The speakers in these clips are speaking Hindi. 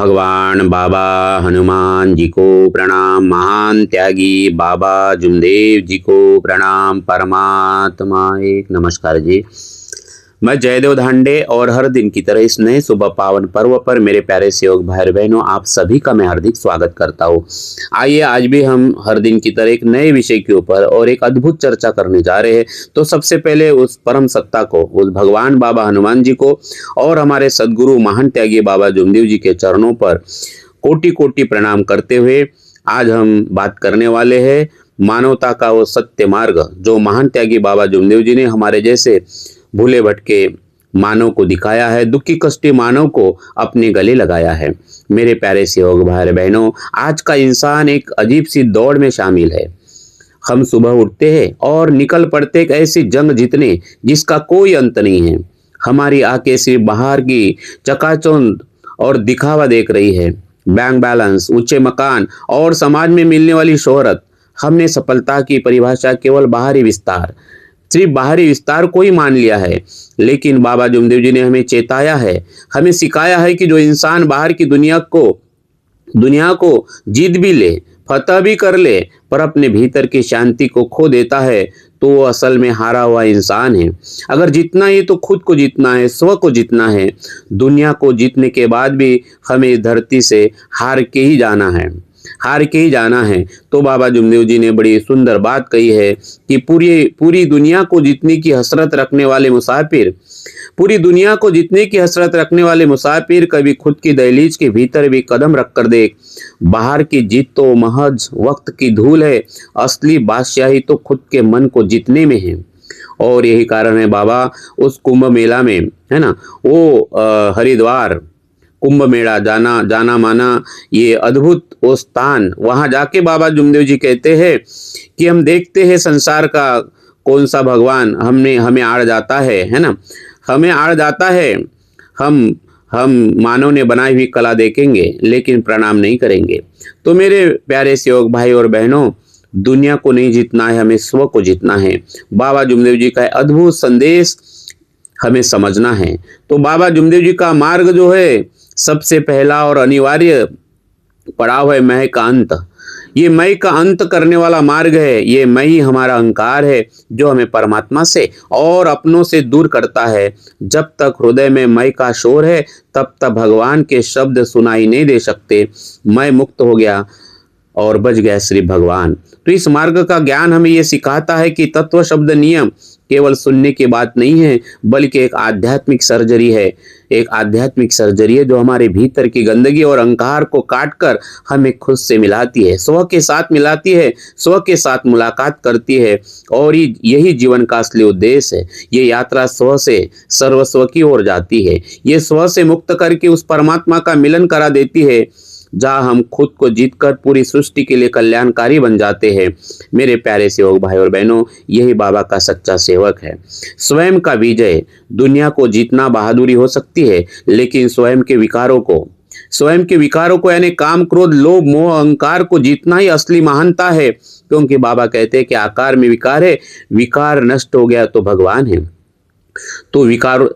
भगवान बाबा हनुमान जी को प्रणाम। महान त्यागी बाबा जुमदेव जी को प्रणाम। परमात्मा एक। नमस्कार जी, मैं जयदेव धांडे और हर दिन की तरह इस नए सुबह पावन पर्व पर मेरे प्यारे सेवक भाई बहनों, आप सभी का मैं हार्दिक स्वागत करता हूँ। आइए आज भी हम हर दिन की तरह एक नए विषय के ऊपर और एक अद्भुत चर्चा करने जा रहे हैं। तो सबसे पहले उस परम सत्ता को, उस भगवान बाबा हनुमान जी को और हमारे सदगुरु महान त्यागी बाबा जुमदेव जी के चरणों पर कोटि कोटि प्रणाम करते हुए आज हम बात करने वाले हैं मानवता का वो सत्य मार्ग जो महान त्यागी बाबा जुमदेव जी ने हमारे जैसे भूले भटके मानव को दिखाया है, दुखी कष्टी मानव को अपने गले लगाया है। मेरे प्यारे सेवक भाई बहनों, आज का इंसान एक अजीब सी दौड़ में शामिल है। हम सुबह उठते हैं और निकल पड़ते एक ऐसी जंग जीतने जिसका कोई अंत नहीं है। हमारी आंखें सिर्फ बाहर की चकाचौंध और दिखावा देख रही है, बैंक बैलेंस, ऊंचे मकान और समाज में मिलने वाली शोहरत। हमने सफलता की परिभाषा केवल बाहरी विस्तार, सिर्फ बाहरी विस्तार को ही मान लिया है। लेकिन बाबा जुमदेव जी ने हमें चेताया है, हमें सिखाया है कि जो इंसान बाहर की दुनिया को जीत भी ले, फतह भी कर ले, पर अपने भीतर की शांति को खो देता है तो वो असल में हारा हुआ इंसान है। अगर जीतना है तो खुद को जीतना है, स्व को जीतना है। दुनिया को जीतने के बाद भी हमें इस धरती से हार के ही जाना है। तो बाबा जुमदेव जी ने बड़ी सुंदर बात कही है कि पूरी दुनिया को जीतने की हसरत रखने वाले मुसाफिर कभी खुद की दहलीज के भीतर भी कदम रख कर देख। बाहर की जीत तो महज वक्त की धूल है, असली बादशाही तो खुद के मन को जीतने में है। और यही कारण है बाबा उस कुंभ मेला में, है ना, वो हरिद्वार कुंभ मेला जाना माना ये अद्भुत वो स्थान, वहां जाके बाबा जुमदेव जी कहते हैं कि हम देखते हैं संसार का कौन सा भगवान हमें आड़ जाता है ना, हमें आड़ जाता है। हम मानव ने बनाई हुई कला देखेंगे लेकिन प्रणाम नहीं करेंगे। तो मेरे प्यारे सेवक भाई और बहनों, दुनिया को नहीं जीतना है, हमें स्व को जीतना है। बाबा जुमदेव जी का अद्भुत संदेश हमें समझना है। तो बाबा जुमदेव जी का मार्ग जो है, सबसे पहला और अनिवार्य पड़ाव है मैं का अंत। ये मैं का अंत करने वाला मार्ग है। ये मैं ही हमारा अहंकार है जो हमें परमात्मा से और अपनों से दूर करता है। जब तक हृदय में मैं का शोर है तब तक भगवान के शब्द सुनाई नहीं दे सकते। मैं मुक्त हो गया और बच गया श्री भगवान। तो इस मार्ग का ज्ञान हमें यह सिखाता है कि तत्व शब्द नियम केवल सुनने की बात नहीं है, बल्कि एक आध्यात्मिक सर्जरी है जो हमारे भीतर की गंदगी और अहंकार को काटकर हमें खुद से मिलाती है, स्व के साथ मिलाती है, स्व के साथ मुलाकात करती है। और यही जीवन का असली उद्देश्य है। ये यात्रा स्व से सर्वस्व की ओर जाती है। ये स्व से मुक्त करके उस परमात्मा का मिलन करा देती है जहाँ हम खुद को जीतकर पूरी सृष्टि के लिए कल्याणकारी बन जाते हैं। मेरे प्यारे सेवक भाई और बहनों, यही बाबा का सच्चा सेवक है। स्वयं का विजय, दुनिया को जीतना बहादुरी हो सकती है, लेकिन स्वयं के विकारों को यानी काम, क्रोध, लोभ, मोह, अहंकार को जीतना ही असली महानता है। क्योंकि बाबा कहते हैं कि आकार में विकार है, विकार नष्ट हो गया तो भगवान है। तो विकारों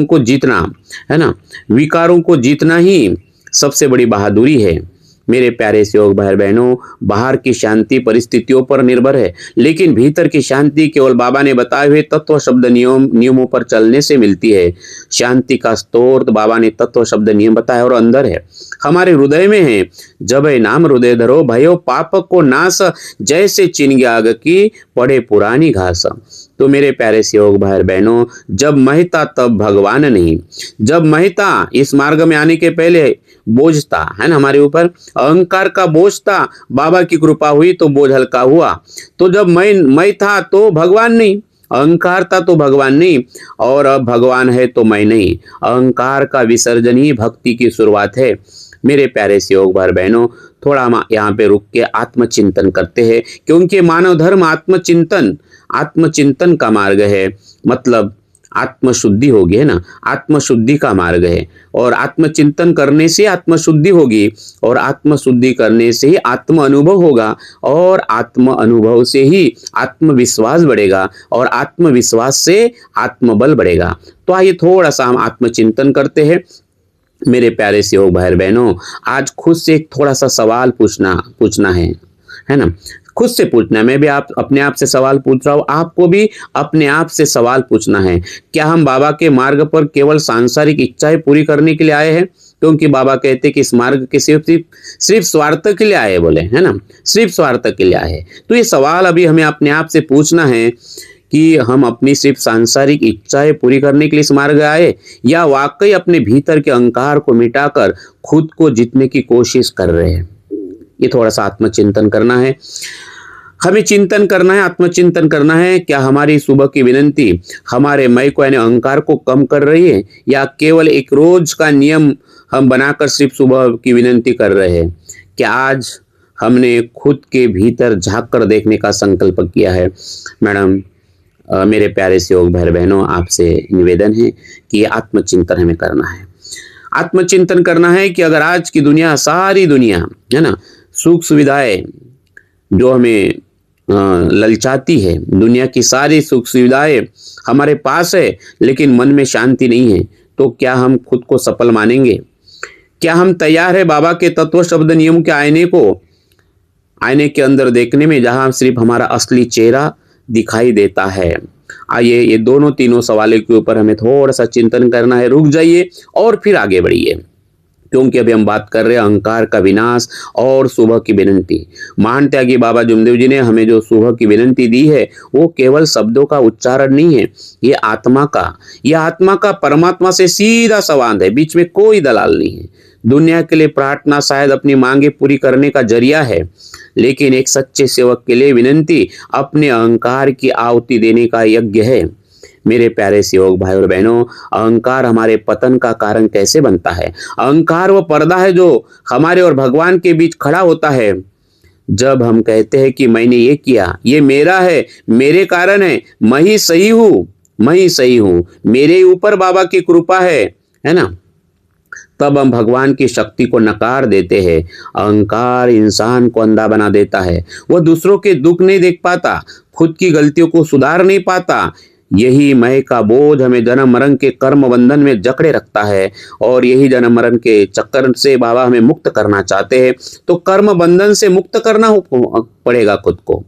को जीतना, है ना, विकारों को जीतना ही सबसे बड़ी बहादुरी है। मेरे प्यारे सेवक भाई बहनों, बाहर की शांति परिस्थितियों पर निर्भर है, लेकिन भीतर की शांति केवल बाबा ने बताए हुए तत्व शब्द नियमों पर चलने से मिलती है। शांति का स्रोत बाबा ने तत्व शब्द नियम बताया और अंदर है, हमारे हृदय में है। जब नाम हृदय धरो, भयो पाप को नाश, जैसे चिन्ह आग की पड़े पुरानी घास। तो मेरे प्यारे सेवक भाई बहनों, जब महिता तब भगवान नहीं। जब महिता, इस मार्ग में आने के पहले बोझ था, है ना, हमारे ऊपर अहंकार का बोझ था। बाबा की कृपा हुई तो बोझ हल्का हुआ। तो जब मैं था तो भगवान नहीं, अहंकार था तो भगवान नहीं, और अब भगवान है तो मैं नहीं। अहंकार का विसर्जन ही भक्ति की शुरुआत है। मेरे प्यारे सेवक भाई बहनों, थोड़ा हम यहाँ पे रुक के आत्मचिंतन करते हैं, क्योंकि मानव धर्म आत्मचिंतन का मार्ग है। मतलब आत्मशुद्धि होगी, है ना, आत्मशुद्धि का मार्ग है। और आत्मचिंतन करने से आत्मशुद्धि होगी, और आत्मशुद्धि करने से ही आत्म अनुभव होगा, और आत्म अनुभव से ही आत्मविश्वास बढ़ेगा, और आत्मविश्वास से आत्मबल बढ़ेगा। तो आइए थोड़ा सा हम आत्मचिंतन करते हैं। मेरे प्यारे से योग भाई बहनों, आज खुद से एक थोड़ा सा सवाल पूछना पूछना है ना। खुद से पूछना है। मैं भी आप अपने आप से सवाल पूछ रहा हूँ, आपको भी अपने आप से सवाल पूछना है। क्या हम बाबा के मार्ग पर केवल सांसारिक इच्छाएं पूरी करने के लिए आए हैं? क्योंकि बाबा कहते हैं कि इस मार्ग के सिर्फ सिर्फ सिर्फ स्वार्थ के लिए आए, बोले है ना, सिर्फ स्वार्थ के लिए आए। तो ये सवाल अभी हमें अपने आप से पूछना है कि हम अपनी सिर्फ सांसारिक इच्छाएं पूरी करने के लिए इस मार्ग आए, या वाकई अपने भीतर के अहंकार को मिटाकर खुद को जीतने की कोशिश कर रहे हैं। ये थोड़ा सा आत्मचिंतन करना है, हमें चिंतन करना है, आत्मचिंतन करना है। क्या हमारी सुबह की विनंती हमारे मैं को यानी अहंकार को कम कर रही है, या केवल एक रोज का नियम हम बनाकर सिर्फ सुबह की विनंती कर रहे हैं? क्या आज हमने खुद के भीतर झांक कर देखने का संकल्प किया है? मैडम, मेरे प्यारे से योग भाई बहनों, आपसे निवेदन है कि आत्मचिंतन हमें करना है। आत्मचिंतन करना है कि अगर आज की दुनिया, सारी दुनिया है ना, सुख सुविधाएं जो हमें ललचाती है, दुनिया की सारी सुख सुविधाएं हमारे पास है, लेकिन मन में शांति नहीं है, तो क्या हम खुद को सफल मानेंगे? क्या हम तैयार है बाबा के तत्व शब्द नियम के आईने के अंदर देखने में, जहां सिर्फ हमारा असली चेहरा दिखाई देता है? आइए, ये दोनों तीनों सवालों के ऊपर हमें थोड़ा सा चिंतन करना है। रुक जाइए और फिर आगे बढ़िए, क्योंकि अभी हम बात कर रहे हैं अहंकार का विनाश और सुबह की विनंती। महान त्यागी बाबा जुमदेव जी ने हमें जो सुबह की विनंती दी है, वो केवल शब्दों का उच्चारण नहीं है, ये आत्मा का परमात्मा से सीधा संवाद है, बीच में कोई दलाल नहीं है। दुनिया के लिए प्रार्थना शायद अपनी मांगे पूरी करने का जरिया है, लेकिन एक सच्चे सेवक के लिए विनंती अपने अहंकार की आहुति देने का यज्ञ है। मेरे प्यारे सेवक भाई और बहनों, अहंकार हमारे पतन का कारण कैसे बनता है? अहंकार वो पर्दा है जो हमारे और भगवान के बीच खड़ा होता है। जब हम कहते हैं कि मैंने ये किया, ये मेरा है, मेरे कारण है, मैं ही सही हूँ, मेरे ऊपर बाबा की कृपा है ना, तब हम भगवान की शक्ति को नकार देते हैं। अहंकार इंसान को अंधा बना देता है। वह दूसरों के दुख नहीं देख पाता, खुद की गलतियों को सुधार नहीं पाता। यही मैं का बोझ हमें जन्म मरण के कर्म बंधन में जकड़े रखता है, और यही जन्म मरण के चक्कर से बाबा हमें मुक्त करना चाहते हैं। तो कर्म बंधन से मुक्त करना पड़ेगा खुद को।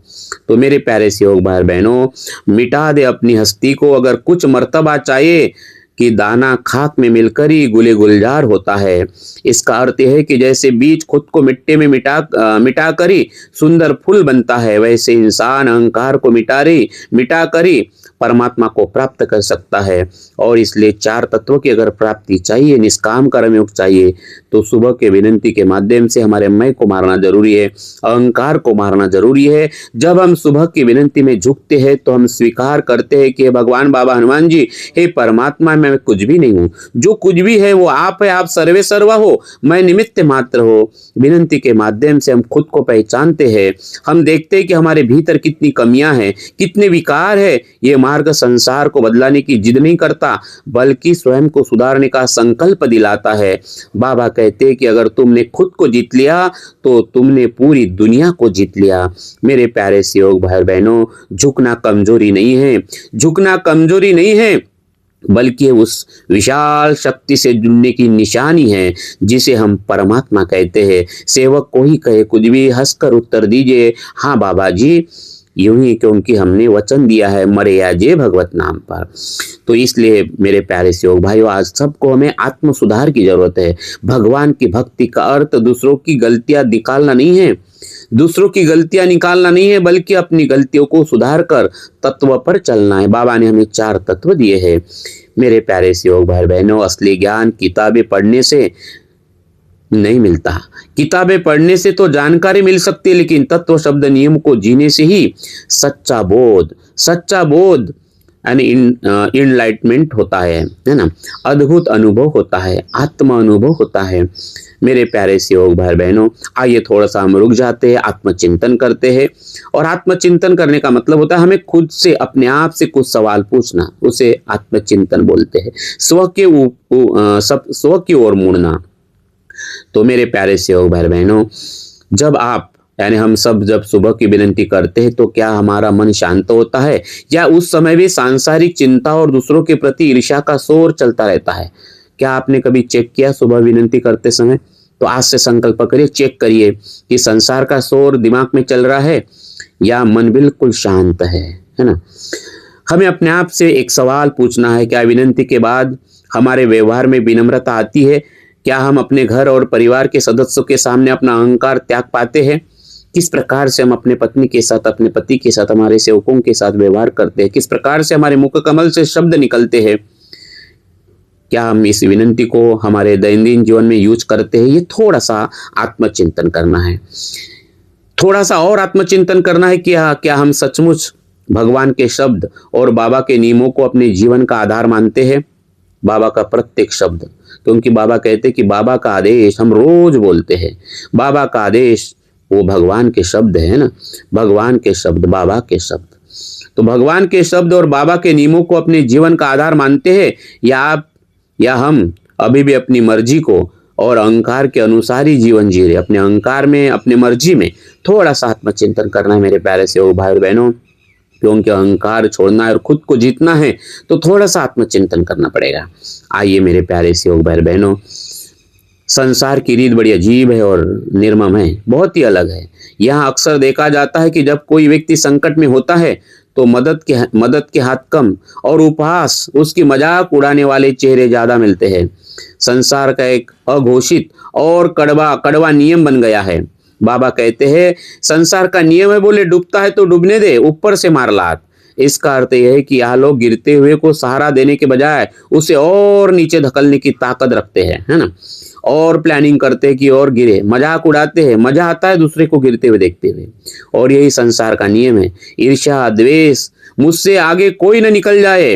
तो मेरे प्यारे सेवक भाई बहनों, मिटा दे अपनी हस्ती को। अगर कुछ मर्तबा चाहिए कि दाना खाक में मिलकर ही गुले गुलजार होता है। इसका अर्थ यह है कि जैसे बीज खुद को मिट्टी में मिटा कर ही सुंदर फूल बनता है, वैसे इंसान अहंकार को मिटा कर ही परमात्मा को प्राप्त कर सकता है। और इसलिए चार तत्वों की अगर प्राप्ति चाहिए, निष्काम कर्मयोग चाहिए, तो सुबह के विनंती के माध्यम से हमारे मैं को मारना जरूरी है, अहंकार को मारना जरूरी है। जब हम सुबह की विनंती में झुकते हैं तो हम स्वीकार करते हैं कि भगवान बाबा हनुमान जी, हे परमात्मा, मैं कुछ भी नहीं हूँ, जो कुछ भी है वो आप है, आप सर्वे सर्वा हो, मैं निमित्त मात्र हो। विनंती के माध्यम से हम खुद को पहचानते हैं, हम देखते हैं कि हमारे भीतर कितनी कमियां हैं, कितने विकार है। ये मार्ग संसार को बदलाने की जिद नहीं करता, बल्कि स्वयं को सुधारने का संकल्प दिलाता है। बाबा कहते हैं कि अगर तुमने खुद को जीत लिया तो तुमने पूरी दुनिया को जीत लिया। मेरे प्यारे सेवक भाई बहनों, झुकना कमजोरी नहीं है, बल्कि उस विशाल शक्ति से जुड़ने की निशानी है, जिसे हम परमात्मा कहते हैं। सेवक को ही कहे कुछ भी, हंसकर उत्तर दीजिए, हाँ बाबा जी, यूं ही, क्योंकि हमने वचन दिया है, मरे या जे भगवत नाम पर। तो इसलिए मेरे प्यारे सेवक भाइयों, आज सबको हमें आत्म सुधार की जरूरत है। भगवान की भक्ति का अर्थ दूसरों की गलतियां निकालना नहीं है, बल्कि अपनी गलतियों को सुधार कर तत्व पर चलना है। बाबा ने हमें चार तत्व दिए हैं। मेरे प्यारे सेवक भाई बहनों, असली ज्ञान किताबें पढ़ने से नहीं मिलता। किताबें पढ़ने से तो जानकारी मिल सकती है, लेकिन तत्व शब्द नियम को जीने से ही सच्चा बोध यानी इनलाइटमेंट होता है ना, अद्भुत अनुभव होता है, आत्मा अनुभव होता है। मेरे प्यारे सेवक भाई बहनों, आइए थोड़ा सा हम रुक जाते हैं, आत्मचिंतन करते हैं। और आत्मचिंतन करने का मतलब होता है हमें खुद से, अपने आप से कुछ सवाल पूछना, उसे आत्मचिंतन बोलते हैं। स्व की ओर मुड़ना। तो मेरे प्यारे सेवक भाई बहनों, जब आप यानी हम सब जब सुबह की विनंती करते हैं, तो क्या हमारा मन शांत होता है, या उस समय भी सांसारिक चिंता और दूसरों के प्रति ईर्ष्या का शोर चलता रहता है? क्या आपने कभी चेक किया सुबह विनती करते समय? तो आज से संकल्प करिए, चेक करिए कि संसार का शोर दिमाग में चल रहा है या मन बिल्कुल शांत है ना? हमें अपने आप से एक सवाल पूछना है, क्या विनती के बाद हमारे व्यवहार में विनम्रता आती है? क्या हम अपने घर और परिवार के सदस्यों के सामने अपना अहंकार त्याग पाते हैं? किस प्रकार से हम अपने पत्नी के साथ, अपने पति के साथ, हमारे सेवकों के साथ व्यवहार करते हैं? किस प्रकार से हमारे मुख कमल से शब्द निकलते हैं? क्या हम इस विनती को हमारे दैनंदिन जीवन में यूज करते हैं? ये थोड़ा सा आत्मचिंतन करना है। थोड़ा सा और आत्मचिंतन करना है कि क्या हम सचमुच भगवान के शब्द और बाबा के नियमों को अपने जीवन का आधार मानते हैं? बाबा का प्रत्येक शब्द, क्योंकि बाबा कहते हैं कि बाबा का आदेश हम रोज बोलते हैं। बाबा का आदेश वो भगवान के शब्द है ना, भगवान के शब्द, बाबा के शब्द। तो भगवान के शब्द और बाबा के नियमों को अपने जीवन का आधार मानते हैं या हम अभी भी अपनी मर्जी को और अहंकार के अनुसार ही जीवन जी रहे? अपने अहंकार में, अपने मर्जी में थोड़ा सा आत्मचिंतन करना है मेरे प्यारे से वो भाई और बहनों। क्योंकि अहंकार छोड़ना है और खुद को जीतना है तो थोड़ा सा आत्मचिंतन करना पड़ेगा। आइए मेरे प्यारे से भाई बहनों, संसार की रीत बड़ी अजीब है और निर्मम है, बहुत ही अलग है। यहाँ अक्सर देखा जाता है कि जब कोई व्यक्ति संकट में होता है तो मदद के हाथ कम और उपहास, उसकी मजाक उड़ाने वाले चेहरे ज्यादा मिलते हैं। संसार का एक अघोषित और कड़वा नियम बन गया है। बाबा कहते हैं संसार का नियम है, बोले डूबता है तो डूबने दे, ऊपर से मार लात। इसका अर्थ यह है कि यह लोग गिरते हुए को सहारा देने के बजाय उसे और नीचे धकेलने की ताकत रखते हैं, है ना? और प्लानिंग करते हैं कि और गिरे, मजाक उड़ाते हैं, मजा आता है दूसरे को गिरते हुए देखते हुए। और यही संसार का नियम है, ईर्ष्या, द्वेष, मुझसे आगे कोई न निकल जाए,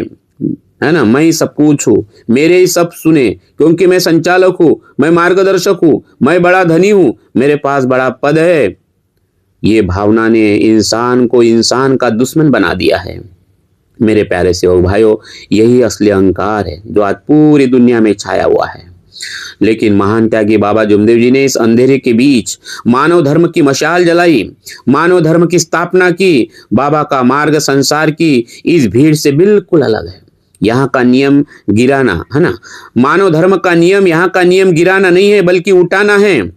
है ना, मैं ही सब कुछ हूँ, मेरे ही सब सुने, क्योंकि मैं संचालक हूँ, मैं मार्गदर्शक हूँ, मैं बड़ा धनी हूँ, मेरे पास बड़ा पद है। ये भावना ने इंसान को इंसान का दुश्मन बना दिया है। मेरे प्यारे सेवक भाइयों, यही असली अहंकार है जो आज पूरी दुनिया में छाया हुआ है। लेकिन महान त्यागी बाबा जुमदेव जी ने इस अंधेरे के बीच मानव धर्म की मशाल जलाई, मानव धर्म की स्थापना की। बाबा का मार्ग संसार की इस भीड़ से बिल्कुल अलग है। यहाँ का नियम गिराना, है ना? मानव धर्म का नियम, यहाँ का नियम गिराना नहीं है बल्कि उठाना है,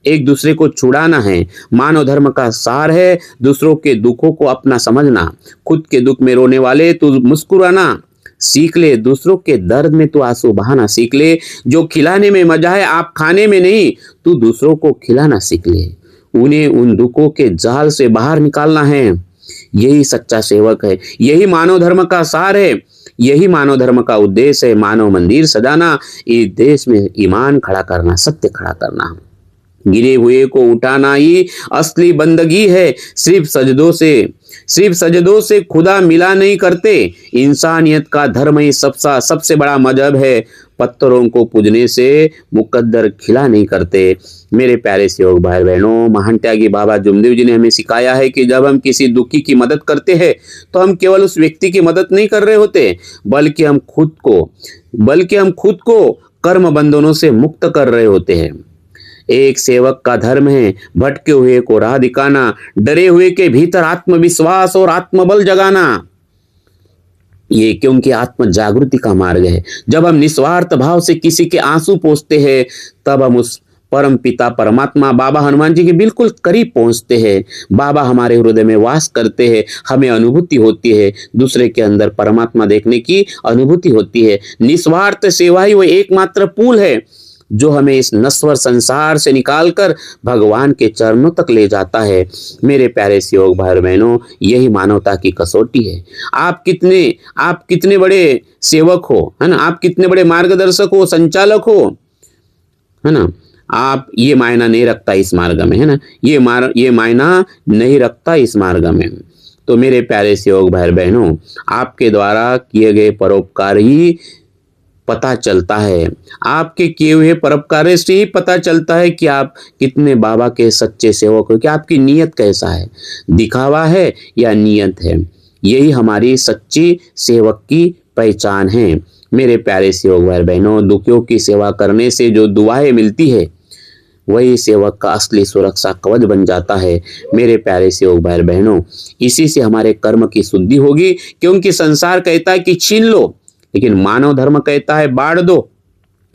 एक दूसरे को छुड़ाना है। मानव धर्म का सार है दूसरों के दुखों को अपना समझना। खुद के दुख में रोने वाले तू मुस्कुराना सीख ले, दूसरों के दर्द में तू आंसू बहाना सीख ले। जो खिलाने में मजा है आप खाने में नहीं, तू दूसरों को खिलाना सीख ले। उन्हें उन दुखों के जाल से बाहर निकालना है। यही सच्चा सेवक है, यही मानव धर्म का सार है, यही मानव धर्म का उद्देश्य है। मानव मंदिर सजाना, इस देश में ईमान खड़ा करना, सत्य खड़ा करना, गिरे हुए को उठाना ही असली बंदगी है। सिर्फ सजदों से खुदा मिला नहीं करते। इंसानियत का धर्म ही सबसे बड़ा मजहब है। पत्थरों को पूजने से मुकद्दर खिला नहीं करते। मेरे प्यारे सेवक भाई बहनों, महान त्यागी बाबा जुमदेव जी ने हमें सिखाया है कि जब हम किसी दुखी की मदद करते हैं तो हम केवल उस व्यक्ति की मदद नहीं कर रहे होते, बल्कि हम खुद को कर्म बंधनों से मुक्त कर रहे होते हैं। एक सेवक का धर्म है भटके हुए को राह दिखाना, डरे हुए के भीतर आत्मविश्वास और आत्मबल जगाना। ये क्योंकि आत्म जागृति का मार्ग है। जब हम निस्वार्थ भाव से किसी के आंसू पोंछते हैं तब हम उस परम पिता परमात्मा बाबा हनुमान जी के बिल्कुल करीब पहुंचते हैं। बाबा हमारे हृदय में वास करते हैं, हमें अनुभूति होती है, दूसरे के अंदर परमात्मा देखने की अनुभूति होती है। निस्वार्थ सेवा ही वो एकमात्र पुल है जो हमें इस नश्वर संसार से निकालकर भगवान के चरणों तक ले जाता है। मेरे प्यारे सेवक भाई बहनों, यही मानवता की कसौटी है। आप कितने बड़े सेवक हो, है ना, आप कितने बड़े मार्गदर्शक हो, संचालक हो, है ना, आप ये मायना नहीं रखता इस मार्ग में, है ना, ये मायना नहीं रखता इस मार्ग में। तो मेरे प्यारे सेवक भाई बहनों, आपके द्वारा किए गए परोपकार ही पता चलता है, आपके किए हुए परोपकार से ही पता चलता है कि आप कितने बाबा के सच्चे सेवक हो, कि आपकी नीयत कैसा है, दिखावा है या नीयत है। यही हमारी सच्ची सेवक की पहचान है। मेरे प्यारे सेवक भाई बहनों, दुखियों की सेवा करने से जो दुआएं मिलती है वही सेवक का असली सुरक्षा कवच बन जाता है। मेरे प्यारे सेवक भाई बहनों, इसी से हमारे कर्म की शुद्धि होगी, क्योंकि संसार कहता है कि छीन लो, लेकिन मानव धर्म कहता है बांट दो।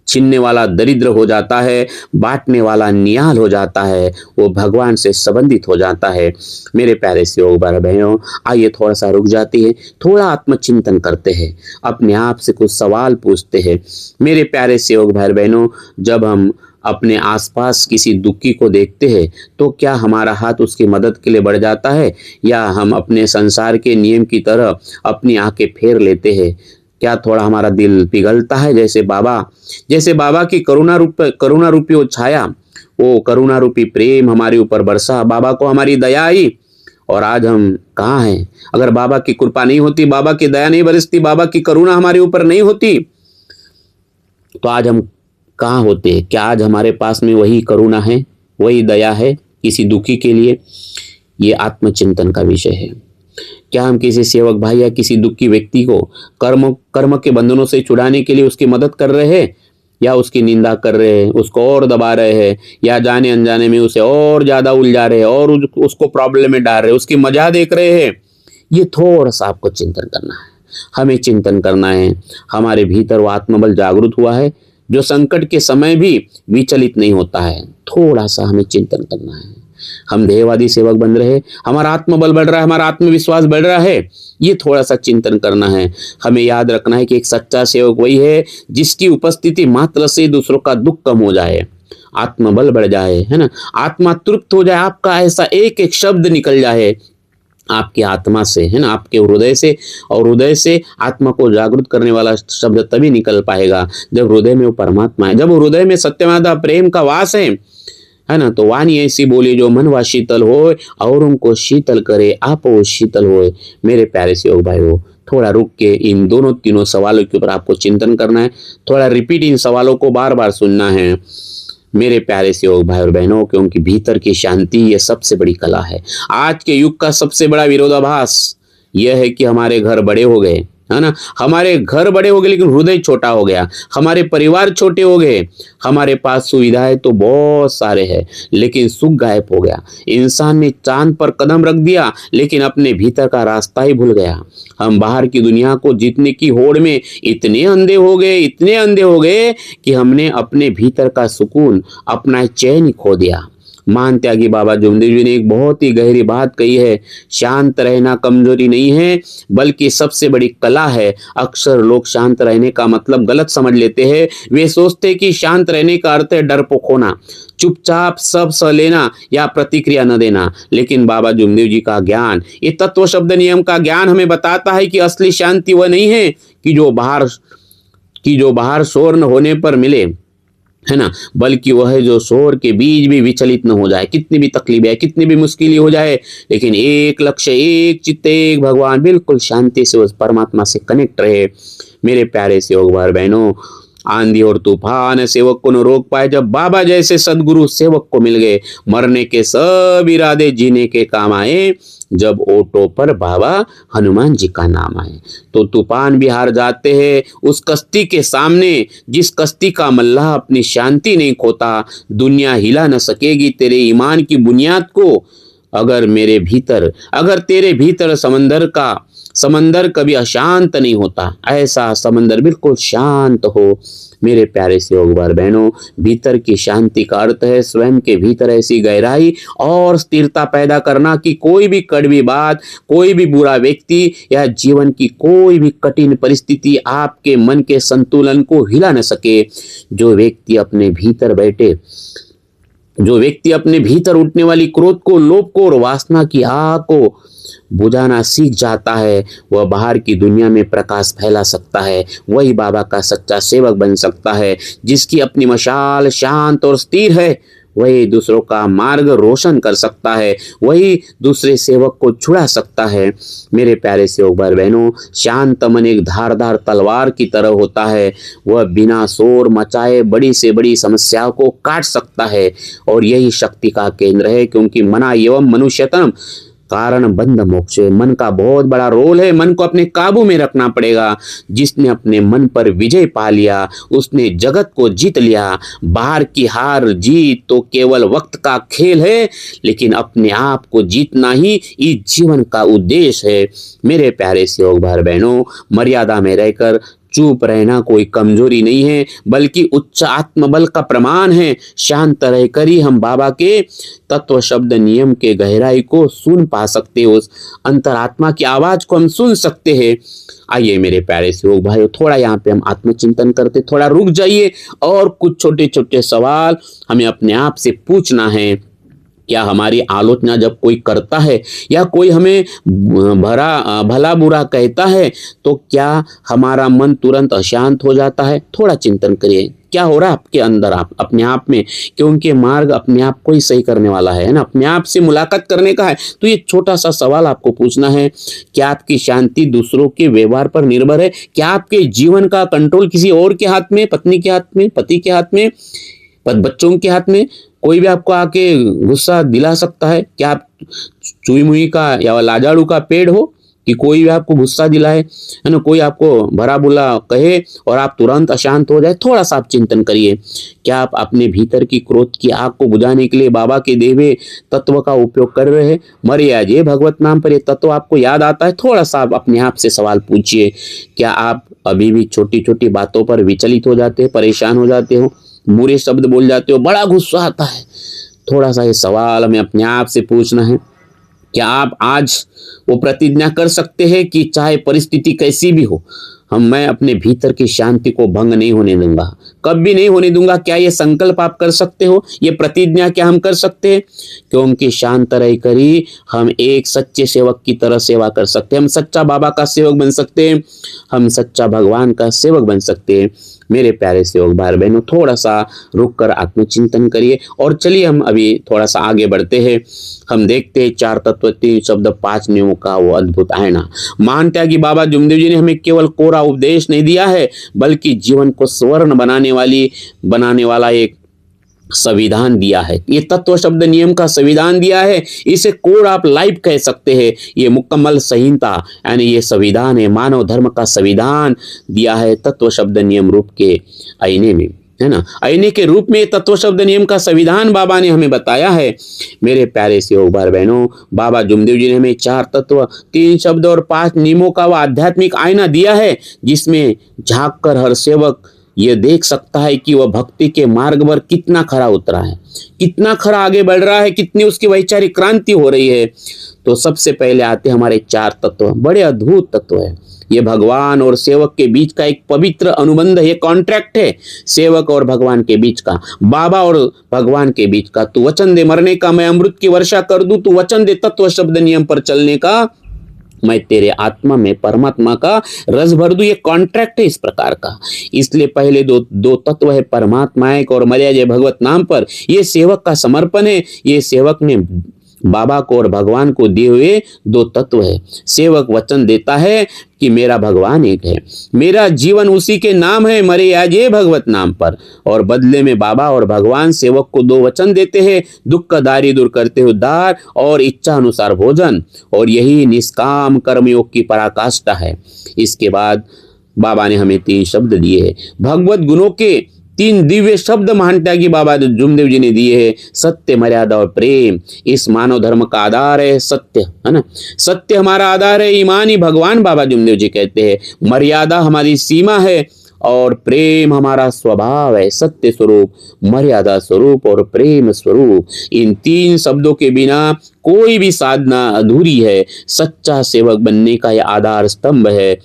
छीनने वाला दरिद्र हो जाता है, बांटने वाला निहाल हो जाता है, वो भगवान से संबंधित हो जाता है। मेरे प्यारे से योग भाई बहनों, आइए थोड़ा सा रुक जाते हैं, थोड़ा आत्मचिंतन करते हैं, अपने आप से कुछ सवाल पूछते हैं। मेरे प्यारे से योग भाई बहनों, जब हम अपने आसपास किसी दुखी को देखते हैं तो क्या हमारा हाथ उसकी मदद के लिए बढ़ जाता है, या हम अपने संसार के नियम की तरह अपनी आंखें फेर लेते हैं? क्या थोड़ा हमारा दिल पिघलता है? जैसे बाबा की करुणा रूपी वो छाया, वो करुणा रूपी प्रेम हमारे ऊपर बरसा, बाबा को हमारी दया आई और आज हम कहाँ हैं? अगर बाबा की कृपा नहीं होती, बाबा की दया नहीं बरसती, बाबा की करुणा हमारे ऊपर नहीं होती, तो आज हम कहाँ होते? क्या आज हमारे पास में वही करुणा है, वही दया है किसी दुखी के लिए? ये आत्मचिंतन का विषय है। क्या हम किसी सेवक भाई या किसी दुखी व्यक्ति को कर्म के बंधनों से छुड़ाने के लिए उसकी मदद कर रहे हैं, या उसकी निंदा कर रहे हैं, उसको और दबा रहे हैं, या जाने अनजाने में उसे और ज्यादा उलझा रहे हैं और उसको प्रॉब्लम में डाल रहे हैं, उसकी मजा देख रहे हैं? ये थोड़ा सा आपको चिंतन करना है, हमें चिंतन करना है। हमारे भीतर वो आत्मबल जागृत हुआ है जो संकट के समय भी विचलित नहीं होता है। थोड़ा सा हमें चिंतन करना है। हम देहवादी सेवक बन रहे, हमारा आत्मबल बढ़ रहा है, हमारा आत्मविश्वास बढ़ रहा है, ये थोड़ा सा चिंतन करना है। हमें याद रखना है कि एक सच्चा सेवक वही है जिसकी उपस्थिति मात्र से दूसरों का दुख कम हो जाए, आत्मबल बढ़ जाए, है ना, आत्मा तृप्त हो जाए, आपका ऐसा एक एक शब्द निकल जाए आपकी आत्मा से, है ना, आपके हृदय से, और हृदय से आत्मा को जागृत करने वाला शब्द तभी निकल पाएगा जब हृदय में वो परमात्मा है, जब हृदय में सत्यमादा प्रेम का वास है ना। तो वाणी ऐसी बोली जो मन वा शीतल होए, और उनको शीतल करे आप वो शीतल होए। मेरे प्यारे से योग भाई हो, थोड़ा रुक के इन दोनों तीनों सवालों के ऊपर आपको चिंतन करना है, थोड़ा रिपीट इन सवालों को बार बार सुनना है मेरे प्यारे से योग भाई और बहनों, क्योंकि भीतर की शांति ये सबसे बड़ी कला है। आज के युग का सबसे बड़ा विरोधाभास यह है कि हमारे घर बड़े हो गए, है ना, हमारे घर बड़े हो गए लेकिन हृदय छोटा हो गया, हमारे परिवार छोटे हो गए, हमारे पास सुविधाएं तो बहुत सारे हैं लेकिन सुख गायब हो गया। इंसान ने चांद पर कदम रख दिया लेकिन अपने भीतर का रास्ता ही भूल गया। हम बाहर की दुनिया को जीतने की होड़ में इतने अंधे हो गए कि हमने अपने भीतर का सुकून, अपना चैन खो दिया। मान त्यागी बाबा जुमदेव जी ने एक बहुत ही गहरी बात कही है, शांत रहना कमजोरी नहीं है बल्कि सबसे बड़ी कला है। अक्सर लोग शांत रहने का मतलब गलत समझ लेते हैं। वे सोचते हैं कि शांत रहने का अर्थ है डरपोक होना, चुपचाप सब सह लेना या प्रतिक्रिया न देना। लेकिन बाबा जुमदेव जी का ज्ञान, ये तत्व शब्द नियम का ज्ञान हमें बताता है कि असली शांति वह नहीं है कि जो बाहर शोर न होने पर मिले, है ना, बल्कि वह है जो शोर के बीच भी विचलित न हो जाए, कितनी भी तकलीफ है, कितनी भी मुश्किल हो जाए, लेकिन एक लक्ष्य, एक चित्त, एक भगवान, बिल्कुल शांति से उस परमात्मा से कनेक्ट रहे। मेरे प्यारे सेवक भाई बहनों, आंधी और तूफान सेवक को न रोक पाए जब बाबा जैसे सदगुरु सेवक को मिल गए। मरने के सब इरादे जीने के काम आए जब ओटो पर बाबा हनुमान जी का नाम आए। तो तूफान भी हार जाते हैं उस कश्ती के सामने जिस कश्ती का मल्लाह अपनी शांति नहीं खोता। दुनिया हिला न सकेगी तेरे ईमान की बुनियाद को अगर तेरे भीतर समंदर कभी अशांत नहीं होता। ऐसा समंदर बिल्कुल शांत हो। मेरे प्यारे से योग भाई बहनों, भीतर की शांति का अर्थ है स्वयं के भीतर ऐसी गहराई और स्थिरता पैदा करना कि कोई भी कड़वी बात, कोई भी बुरा व्यक्ति या जीवन की कोई भी कठिन परिस्थिति आपके मन के संतुलन को हिला न सके। जो व्यक्ति अपने भीतर उठने वाली क्रोध को, लोभ को और वासना की आग को बुझाना सीख जाता है, वह बाहर की दुनिया में प्रकाश फैला सकता है। वही बाबा का सच्चा सेवक बन सकता है। जिसकी अपनी मशाल शांत और स्थिर है वही दूसरों का मार्ग रोशन कर सकता है, वही दूसरे सेवक को छुड़ा सकता है। मेरे प्यारे सेवक भाई बहनों, शांत मन एक धारदार तलवार की तरह होता है। वह बिना शोर मचाए बड़ी से बड़ी समस्याओं को काट सकता है और यही शक्ति का केंद्र है, क्योंकि मना एवं मनुष्यतम कारण बंध मोक्ष। मन का बहुत बड़ा रोल है। मन को अपने काबू में रखना पड़ेगा। जिसने अपने मन पर विजय पा लिया उसने जगत को जीत लिया। बाहर की हार जीत तो केवल वक्त का खेल है, लेकिन अपने आप को जीतना ही इस जीवन का उद्देश्य है। मेरे प्यारे से योग भाई बहनों, मर्यादा में रहकर चुप रहना कोई कमजोरी नहीं है, बल्कि उच्च आत्मबल का प्रमाण है। शांत रहकर ही हम बाबा के तत्व शब्द नियम के गहराई को सुन पा सकते हैं, उस अंतरात्मा की आवाज को हम सुन सकते हैं। आइए मेरे प्यारे सेवक भाइयों, थोड़ा यहाँ पे हम आत्मचिंतन करते, थोड़ा रुक जाइए और कुछ छोटे छोटे सवाल हमें अपने आप से पूछना है। क्या हमारी आलोचना जब कोई करता है या कोई हमें भला बुरा कहता है तो क्या हमारा मन तुरंत अशांत हो जाता है? थोड़ा चिंतन करिए, क्या हो रहा है आपके अंदर, आप अपने आप में, क्योंकि मार्ग अपने आप को ही सही करने वाला है ना, अपने आप से मुलाकात करने का है। तो ये छोटा सा सवाल आपको पूछना है, क्या आपकी शांति दूसरों के व्यवहार पर निर्भर है? क्या आपके जीवन का कंट्रोल किसी और के हाथ में, पत्नी के हाथ में, पति के हाथ में, बच्चों के हाथ में? कोई भी आपको आके गुस्सा दिला सकता है? क्या आप चुई मुई का या लाजाड़ू का पेड़ हो कि कोई भी आपको गुस्सा दिलाए, है ना, कोई आपको भरा बुला कहे और आप तुरंत अशांत हो जाए? थोड़ा सा आप चिंतन करिए। क्या आप अपने भीतर की क्रोध की आग को बुझाने के लिए बाबा के देवे तत्व का उपयोग कर रहे हैं? मरिया जे भगवत नाम पर ये तत्व आपको याद आता है? थोड़ा सा आप अपने आप से सवाल पूछिए। क्या आप अभी भी छोटी छोटी बातों पर विचलित हो जाते हैं, परेशान हो जाते हो, बुरे शब्द बोल जाते हो, बड़ा गुस्सा आता है? थोड़ा सा ये सवाल हमें अपने आप से पूछना है। क्या आप आज वो प्रतिज्ञा कर सकते हैं कि चाहे परिस्थिति कैसी भी हो, मैं अपने भीतर की शांति को भंग नहीं होने दूंगा, कभी नहीं होने दूंगा? क्या ये संकल्प आप कर सकते हो? ये प्रतिज्ञा क्या हम कर सकते हैं? क्योंकि शांत रहकर ही हम एक सच्चे सेवक की तरह सेवा कर सकते हैं। हम सच्चा बाबा का सेवक बन सकते हैं, हम सच्चा भगवान का सेवक बन सकते हैं। मेरे प्यारे सेवक भाई बहनों, थोड़ा सा रुक कर आत्मचिंतन करिए और चलिए हम अभी थोड़ा सा आगे बढ़ते हैं। हम देखते हैं 4 तत्व 3 शब्द 5 नियमों का वो अद्भुत आईना। महान त्यागी बाबा जुमदेव जी ने हमें केवल कोरा उपदेश नहीं दिया है, बल्कि जीवन को स्वर्ण बनाने वाला एक संविधान दिया है। ये तत्व शब्द नियम का संविधान दिया है। इसे कोड आप लाइफ कह सकते हैं। ये मुकम्मल संहिता यानी ये संविधान है, मानव धर्म का संविधान दिया है तत्व शब्द नियम रूप के आईने में, है ना। आईने के रूप में तत्व शब्द नियम का संविधान बाबा ने हमें बताया है। मेरे प्यारे सेवक भाई बहनों, बाबा जुमदेव जी ने हमें 4 तत्व 3 शब्द और 5 नियमों का वह आध्यात्मिक आईना दिया है, जिसमें झांक कर हर सेवक ये देख सकता है कि वह भक्ति के मार्ग पर कितना खरा उतरा है, कितना खरा आगे बढ़ रहा है, कितनी उसकी वैचारिक क्रांति हो रही है। तो सबसे पहले आते हमारे 4 तत्व, बड़े अद्भुत तत्व है। ये भगवान और सेवक के बीच का एक पवित्र अनुबंध है, ये कॉन्ट्रैक्ट है सेवक और भगवान के बीच का, बाबा और भगवान के बीच का। तू वचन दे मरने का, मैं अमृत की वर्षा कर दूं। तू वचन दे तत्व शब्द नियम पर चलने का, मैं तेरे आत्मा में परमात्मा का रस भर दूं। ये कॉन्ट्रैक्ट है इस प्रकार का। इसलिए पहले दो तत्व है, परमात्मा एक और मर्यादा भगवत नाम पर। ये सेवक का समर्पण है। ये सेवक ने बाबा को और भगवान को दिए हुए 2 तत्व है। सेवक वचन देता है कि मेरा भगवान एक है, मेरा जीवन उसी के नाम है, मरे आज ये भगवत नाम पर। और बदले में बाबा और भगवान सेवक को 2 वचन देते हैं, दुख का दारी दूर करते हुए उद्धार और इच्छा अनुसार भोजन। और यही निष्काम कर्मयोग की पराकाष्ठा है। इसके बाद बाबा ने हमें 3 शब्द दिए हैं, भगवत गुणों के 3 दिव्य शब्द महान त्यागी बाबा जुमदेव जी ने दिए हैं, सत्य, मर्यादा और प्रेम। इस मानव धर्म का आधार है सत्य, है ना। सत्य हमारा आधार है, ईमान ही भगवान बाबा जुमदेव जी कहते हैं। मर्यादा हमारी सीमा है और प्रेम हमारा स्वभाव है। सत्य स्वरूप, मर्यादा स्वरूप और प्रेम स्वरूप, इन 3 शब्दों के बिना कोई भी साधना अधूरी है। सच्चा सेवक बनने का यह आधार स्तंभ है।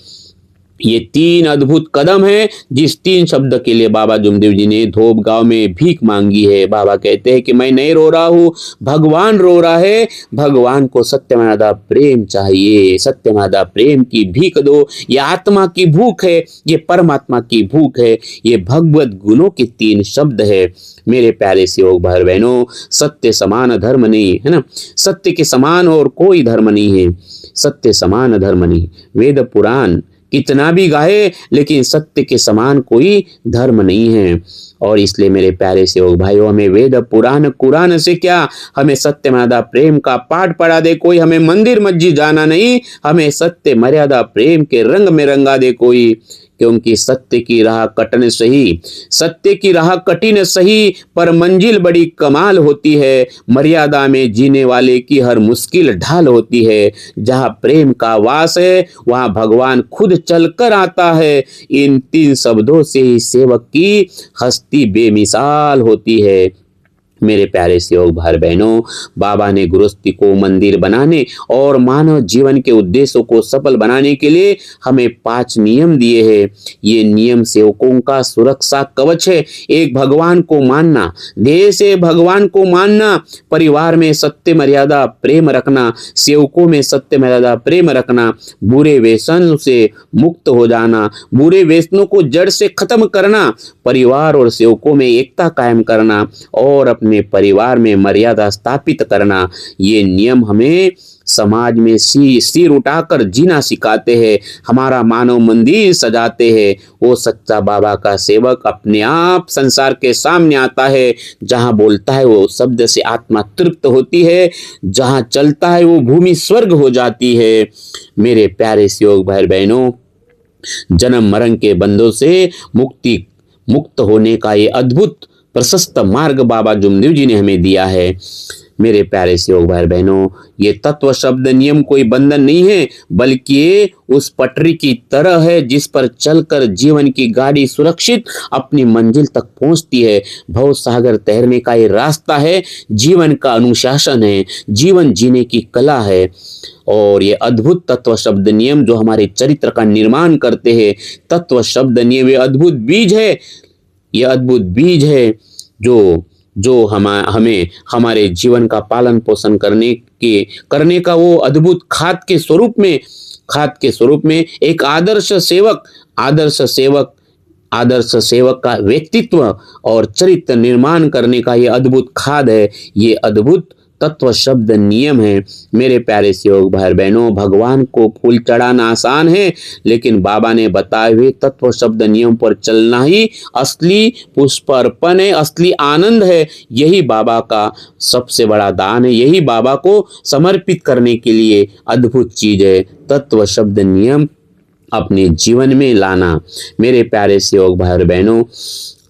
ये 3 अद्भुत कदम हैं जिस 3 शब्द के लिए बाबा जुमदेव जी ने धोब गांव में भीख मांगी है। बाबा कहते हैं कि मैं नहीं रो रहा हूँ, भगवान रो रहा है। भगवान को सत्यमादा प्रेम चाहिए, सत्यमादा प्रेम की भीख दो। ये आत्मा की भूख है, ये परमात्मा की भूख है, ये भगवत गुणों के 3 शब्द है। मेरे प्यारे सेवक भाई बहनों, सत्य समान धर्म नहीं, है ना। सत्य के समान और कोई धर्म नहीं है। सत्य समान धर्म नहीं, वेद पुराण कितना भी गाहे, लेकिन सत्य के समान कोई धर्म नहीं है। और इसलिए मेरे प्यारे सेवक भाइयों, हमें वेद पुराण कुरान से क्या, हमें सत्य मर्यादा प्रेम का पाठ पढ़ा दे कोई, हमें मंदिर मस्जिद जाना नहीं, हमें सत्य मर्यादा प्रेम के रंग में रंगा दे कोई। क्योंकि सत्य की राह कटन सही, सत्य की राह कठिन सही, पर मंजिल बड़ी कमाल होती है। मर्यादा में जीने वाले की हर मुश्किल ढाल होती है। जहाँ प्रेम का वास है वहाँ भगवान खुद चलकर आता है। इन 3 शब्दों से ही सेवक की हस्ती बेमिसाल होती है। मेरे प्यारे सेवक भाई बहनों, बाबा ने गृहस्थी को मंदिर बनाने और मानव जीवन के उद्देश्यों को सफल बनाने के लिए हमें 5 नियम दिए हैं। ये नियम सेवकों का सुरक्षा कवच है। एक, भगवान को मानना, ध्येय से भगवान को मानना, परिवार में सत्य मर्यादा प्रेम रखना, सेवकों में सत्य मर्यादा प्रेम रखना, बुरे व्यसन से मुक्त हो जाना, बुरे व्यसनों को जड़ से खत्म करना, परिवार और सेवकों में एकता कायम करना और अपने परिवार में मर्यादा स्थापित करना। ये नियम हमें समाज में सिर उठाकर जीना सिखाते हैं, हमारा मानव मंदिर सजाते हैं। वो सच्चा बाबा का सेवक अपने आप संसार के सामने आता है। जहाँ बोलता है वो शब्द से आत्मा तृप्त होती है, जहाँ चलता है वो भूमि स्वर्ग हो जाती है। मेरे प्यारे सेवक भाई बहनों, जन्म मरण के बंधों से मुक्त होने का ये अद्भुत प्रशस्त मार्ग बाबा जुमदेव जी ने हमें दिया है। मेरे प्यारे सेवक भाई बहनों, ये तत्व शब्द नियम कोई बंधन नहीं है, बल्कि ये उस पटरी की तरह है जिस पर चलकर जीवन की गाड़ी सुरक्षित अपनी मंजिल तक पहुंचती है। भव सागर तैरने का ये रास्ता है, जीवन का अनुशासन है, जीवन जीने की कला है। और ये अद्भुत तत्व शब्द नियम जो हमारे चरित्र का निर्माण करते हैं, तत्व शब्द नियम ये अद्भुत बीज है, ये अद्भुत बीज है जो हमें हमारे जीवन का पालन पोषण करने का वो अद्भुत खाद के स्वरूप में एक आदर्श सेवक का व्यक्तित्व और चरित्र निर्माण करने का ये अद्भुत खाद है। ये अद्भुत तत्व शब्द नियम है। मेरे प्यारे सेवक भाई बहनों, भगवान को फूल चढ़ाना आसान है, लेकिन बाबा ने बताए हुए तत्व शब्द नियम पर चलना ही असली पुष्प अर्पण है, असली आनंद है। यही बाबा का सबसे बड़ा दान है, यही बाबा को समर्पित करने के लिए अद्भुत चीज है। तत्व शब्द नियम अपने जीवन में लाना। मेरे प्यारे सेवक भाई बहनों,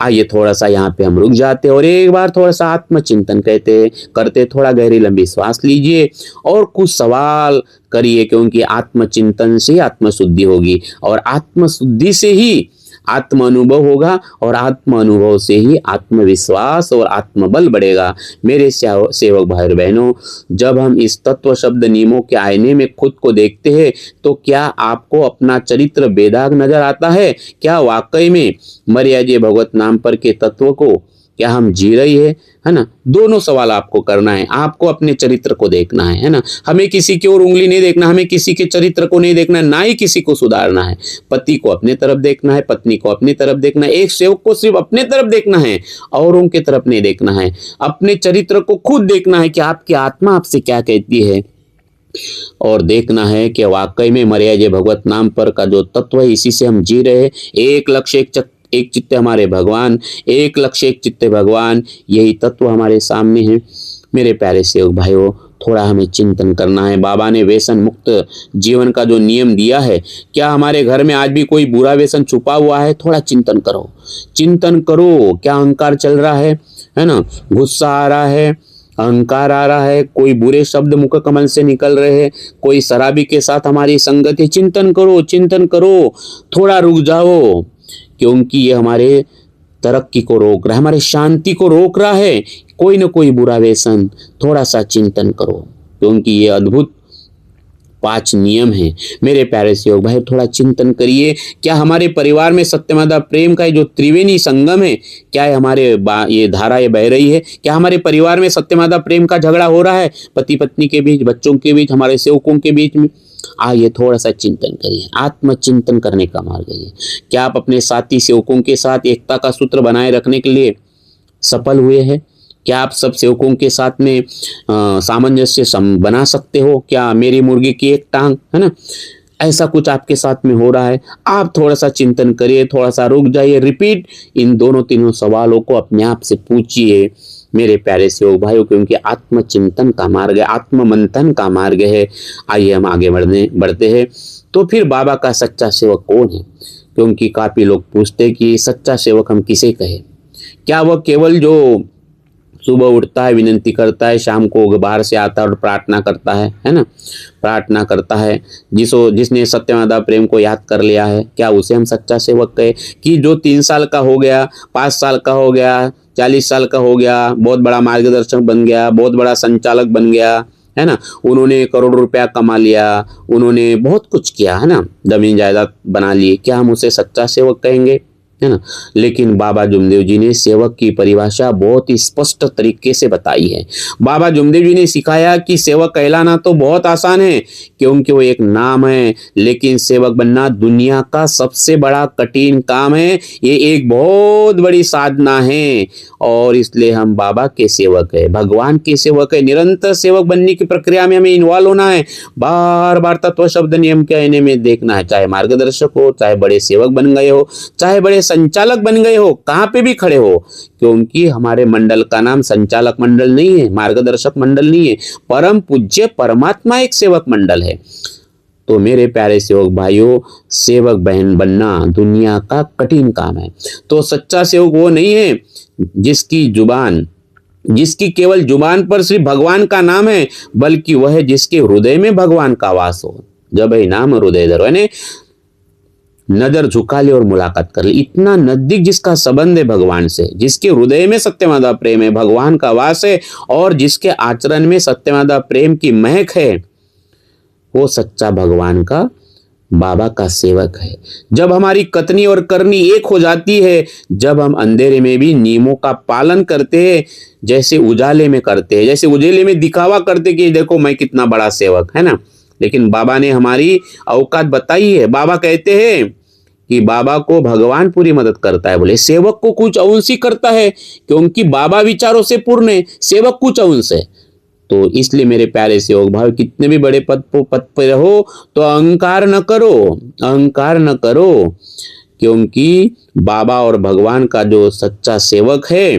आइए थोड़ा सा यहाँ पे हम रुक जाते और एक बार थोड़ा सा आत्मचिंतन करते थोड़ा गहरी लंबी श्वास लीजिए और कुछ सवाल करिए, क्योंकि आत्मचिंतन से आत्मशुद्धि होगी और आत्मशुद्धि से ही आत्म अनुभव होगा और आत्म अनुभव से ही आत्मविश्वास और आत्मबल बढ़ेगा। मेरे सेवक भाई बहनों, जब हम इस तत्व शब्द नियमों के आईने में खुद को देखते हैं तो क्या आपको अपना चरित्र बेदाग नजर आता है? क्या वाकई में मर्यादा भगवत नाम पर के तत्व को क्या हम जी रही है ना? दोनों सवाल आपको करना है। आपको अपने चरित्र को देखना है ना? हमें किसी की ओर उंगली नहीं देखना, हमें किसी के चरित्र को नहीं देखना, ना ही किसी को सुधारना है। पति को अपने तरफ देखना है, पत्नी को अपनी तरफ देखना है, एक सेवक को सिर्फ अपने तरफ देखना है, औरों की तरफ नहीं देखना है। अपने चरित्र को खुद देखना है कि आपकी आत्मा आपसे क्या कहती है और देखना है कि वाकई में मर्यादा भगवत नाम पर का जो तत्व है इसी से हम जी रहे हैं। एक लक्ष्य एक चित्त हमारे भगवान, एक लक्ष्य एक चित्त भगवान, यही तत्व हमारे सामने है। मेरे प्यारे सेवक भाइयों, थोड़ा हमें चिंतन करना है। बाबा ने व्यसन मुक्त जीवन का जो नियम दिया है, क्या हमारे घर में आज भी कोई बुरा व्यसन छुपा हुआ है? थोड़ा चिंतन करो। क्या अहंकार चल रहा है ना? गुस्सा आ रहा है, अहंकार आ रहा है, कोई बुरे शब्द मुख कमल से निकल रहे हैं, कोई शराबी के साथ हमारी संगत है। चिंतन करो, थोड़ा रुक जाओ, क्योंकि ये हमारे तरक्की को रोक रहा है, हमारे शांति को रोक रहा है। कोई न कोई बुरा व्यसन, थोड़ा सा चिंतन करो, क्योंकि ये अद्भुत 5 नियम हैं। मेरे प्यारे सेवक भाई, थोड़ा चिंतन करिए। क्या हमारे परिवार में सत्यमादा प्रेम का जो त्रिवेणी संगम है, क्या ये धारा ये बह रही है? क्या हमारे परिवार में सत्यमादा प्रेम का झगड़ा हो रहा है? पति पत्नी के बीच, बच्चों के बीच, हमारे सेवकों के बीच में? आइए थोड़ा सा चिंतन करिए। आत्मचिंतन करने का मार्ग है। क्या आप अपने साथी सेवकों के साथ एकता का सूत्र बनाए रखने के लिए सफल हुए हैं? क्या आप सब सेवकों के साथ में सामंजस्य बना सकते हो? क्या मेरी मुर्गी की एक टांग, है ना, ऐसा कुछ आपके साथ में हो रहा है? आप थोड़ा सा चिंतन करिए, थोड़ा सा रुक जाइए, रिपीट इन दोनों तीनों सवालों को अपने आप से पूछिए। मेरे प्यारे सेवक भाइयों, क्योंकि आत्मचिंतन का मार्ग है, आत्ममंथन का मार्ग है। आइए हम आगे बढ़ते हैं। तो फिर बाबा का सच्चा सेवक कौन है? क्योंकि काफ़ी लोग पूछते कि सच्चा सेवक हम किसे कहें। क्या वह केवल जो सुबह उठता है, विनती करता है, शाम को बाहर से आता है और प्रार्थना करता है ना, प्रार्थना करता है, जिसने सत्यवादा प्रेम को याद कर लिया है, क्या उसे हम सच्चा सेवक कहे? कि जो 3 साल का हो गया, 5 साल का हो गया, 40 साल का हो गया, बहुत बड़ा मार्गदर्शक बन गया, बहुत बड़ा संचालक बन गया, है ना, उन्होंने करोड़ों रुपया कमा लिया, उन्होंने बहुत कुछ किया, है ना, जमीन जायदाद बना ली, क्या हम उसे सच्चा सेवक कहेंगे? है ना। लेकिन बाबा जुमदेव जी ने सेवक की परिभाषा बहुत ही स्पष्ट तरीके से बताई है। बाबा जुमदेव जी ने सिखाया कि सेवक कहलाना तो बहुत आसान है, क्योंकि वो एक नाम है, लेकिन सेवक बनना दुनिया का सबसे बड़ा कठिन काम है। ये एक बहुत बड़ी साधना है और इसलिए हम बाबा के सेवक है, भगवान के सेवक है। निरंतर सेवक बनने की प्रक्रिया में हमें इन्वॉल्व होना है, बार बार तत्व शब्द नियम के आईने में देखना है, चाहे मार्गदर्शक हो, चाहे बड़े सेवक बन गए हो, चाहे बड़े संचालक बन गए हो, कहां पे भी खड़े हो, क्योंकि हमारे मंडल का नाम संचालक मंडल नहीं है, मार्गदर्शक मंडल नहीं है, परम पूज्य परमात्मा एक सेवक मंडल है। तो मेरे प्यारे सेवक भाइयों, सेवक बहन बनना दुनिया का कठिन काम है। तो सच्चा सेवक वो नहीं है जिसकी केवल जुबान पर सिर्फ भगवान का नाम है, बल्कि वह है जिसके हृदय में भगवान का वास हो। जब है नाम हृदय धरो, यानी नजर झुका ले और मुलाकात कर ले, इतना नजदीक जिसका संबंध है भगवान से, जिसके हृदय में सत्यमादा प्रेम है, भगवान का वास है, और जिसके आचरण में सत्यमादा प्रेम की महक है, वो सच्चा भगवान का बाबा का सेवक है। जब हमारी कथनी और करनी एक हो जाती है, जब हम अंधेरे में भी नियमों का पालन करते हैं, जैसे उजाले में करते हैं, जैसे उजाले में दिखावा करते कि देखो मैं कितना बड़ा सेवक, है ना, लेकिन बाबा ने हमारी औकात बताई है। बाबा कहते हैं कि बाबा को भगवान पूरी मदद करता है, बोले सेवक को कुछ अंश ही करता है, क्योंकि बाबा विचारों से पूर्ण है, सेवक कुछ अंश है। तो इसलिए मेरे प्यारे सेवक भाई, कितने भी बड़े पद पर रहो तो अहंकार न करो, अहंकार न करो, क्योंकि बाबा और भगवान का जो सच्चा सेवक है,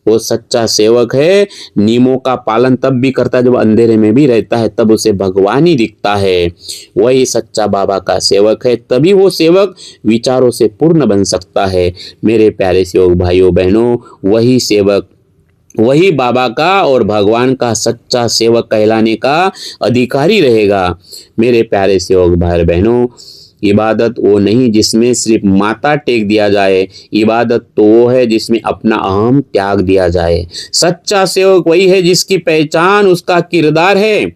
वो सच्चा सेवक है, नियमों का पालन तब भी करता है जब अंधेरे में भी रहता है, तब उसे भगवान ही दिखता है। वही सच्चा बाबा का सेवक है, तभी वो सेवक विचारों से पूर्ण बन सकता है। मेरे प्यारे सेवक भाइयों बहनों, वही सेवक, वही बाबा का और भगवान का सच्चा सेवक कहलाने का अधिकारी रहेगा। मेरे प्यारे सेवक भाई बहनों, इबादत वो नहीं जिसमें सिर्फ माथा टेक दिया जाए, इबादत तो वो है जिसमें अपना अहम त्याग दिया जाए। सच्चा सेवक वही है जिसकी पहचान उसका किरदार है,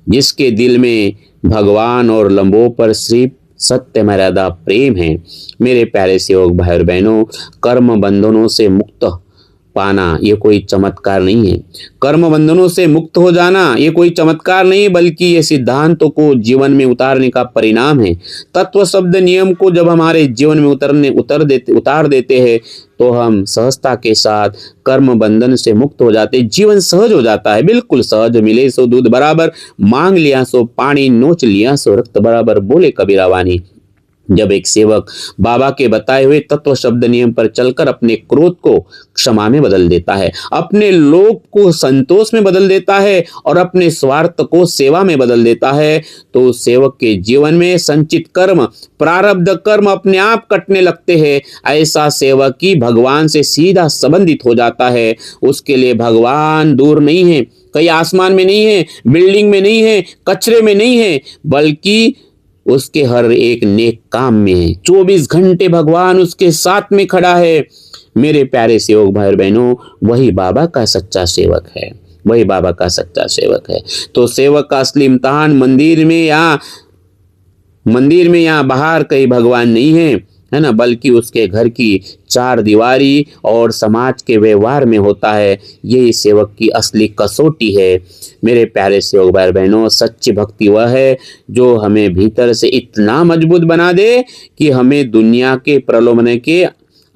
जिसके दिल में भगवान और लंबों पर सिर्फ सत्य मर्यादा प्रेम है। मेरे प्यारे सेवक भाई बहनों, कर्म बंधनों से मुक्त पाना ये कोई चमत्कार नहीं है, कर्म बंधनों से मुक्त हो जाना ये कोई चमत्कार नहीं, बल्कि ये सिद्धांतों को जीवन में उतारने का परिणाम है। तत्व शब्द नियम को जब हमारे जीवन में उतार देते हैं, तो हम सहजता के साथ कर्म बंधन से मुक्त हो जाते, जीवन सहज हो जाता है, बिल्कुल सहज। मिले सो दूध बराबर, मांग लिया सो पानी, नोच लिया सो रक्त बराबर, बोले कबीरा वाणी। जब एक सेवक बाबा के बताए हुए तत्व शब्द नियम पर चलकर अपने क्रोध को क्षमा में बदल देता है, अपने लोभ को संतोष में बदल देता है और अपने स्वार्थ को सेवा में बदल देता है, तो उस सेवक के जीवन में संचित कर्म, प्रारब्ध कर्म अपने आप कटने लगते हैं। ऐसा सेवक ही भगवान से सीधा संबंधित हो जाता है। उसके लिए भगवान दूर नहीं है, कहीं आसमान में नहीं है, बिल्डिंग में नहीं है, कचरे में नहीं है, बल्कि उसके हर एक नेक काम में 24 घंटे भगवान उसके साथ में खड़ा है। मेरे प्यारे सेवक भाई बहनों, वही बाबा का सच्चा सेवक है, वही बाबा का सच्चा सेवक है। तो सेवक का असली इम्तिहान मंदिर में या बाहर कहीं भगवान नहीं है ना, बल्कि उसके घर की 4 दीवारी और समाज के व्यवहार में होता है। यही सेवक की असली कसौटी है। मेरे प्यारे सेवक भाई बहनों, सच्ची भक्ति वह है जो हमें भीतर से इतना मजबूत बना दे कि हमें दुनिया के प्रलोभन के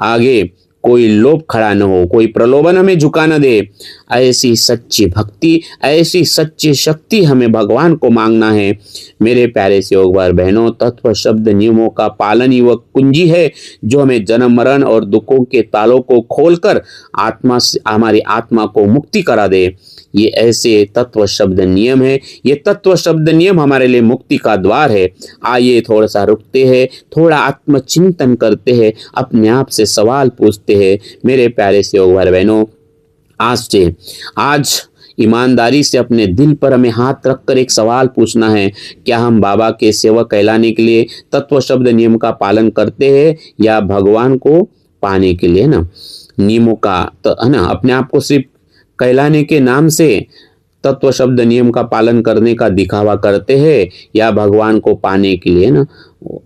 आगे कोई लोभ खड़ा न हो, कोई प्रलोभन हमें झुका न दे। ऐसी सच्ची भक्ति, ऐसी सच्ची शक्ति हमें भगवान को मांगना है। मेरे प्यारे सेवक भाई बहनों, तत्व शब्द नियमों का पालन ही वह कुंजी है जो हमें जन्म मरण और दुखों के तालों को खोलकर आत्मा से, हमारी आत्मा को मुक्ति करा दे। ये ऐसे तत्व शब्द नियम है, ये तत्व शब्द नियम हमारे लिए मुक्ति का द्वार है। आइए थोड़ा सा रुकते हैं, थोड़ा आत्मचिंतन करते हैं, अपने आप से सवाल पूछते हैं। मेरे प्यारे सेवक भाई बहनों, आज ईमानदारी से अपने दिल पर हमें हाथ रखकर एक सवाल पूछना है, क्या हम बाबा के सेवक कहलाने के लिए तत्व शब्द नियम का पालन करते हैं या भगवान को पाने के लिए ना नियमों का है ना अपने आप को सिर्फ कहलाने के नाम से तत्व शब्द नियम का पालन करने का दिखावा करते हैं या भगवान को पाने के लिए ना,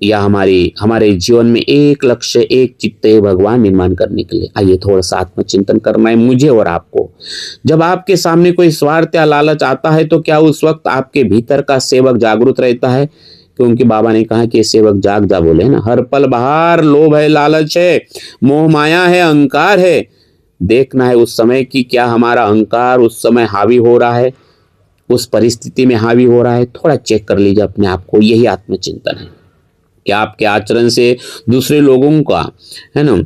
या हमारे जीवन में एक लक्ष्य, एक चित्त है भगवान निर्माण करने के लिए। आइए थोड़ा सा आत्मचिंतन करना है मुझे और आपको। जब आपके सामने कोई स्वार्थ या लालच आता है तो क्या उस वक्त आपके भीतर का सेवक जागरूक रहता है? क्योंकि बाबा ने कहा कि सेवक जाग जा बोले ना, हर पल बाहर लोभ है, लालच है, मोह माया है, अहंकार है। देखना है उस समय कि क्या हमारा अहंकार उस समय हावी हो रहा है, उस परिस्थिति में हावी हो रहा है। थोड़ा चेक कर लीजिए अपने आप को, यही आत्मचिंतन है। क्या आपके आचरण से दूसरे लोगों का है ना,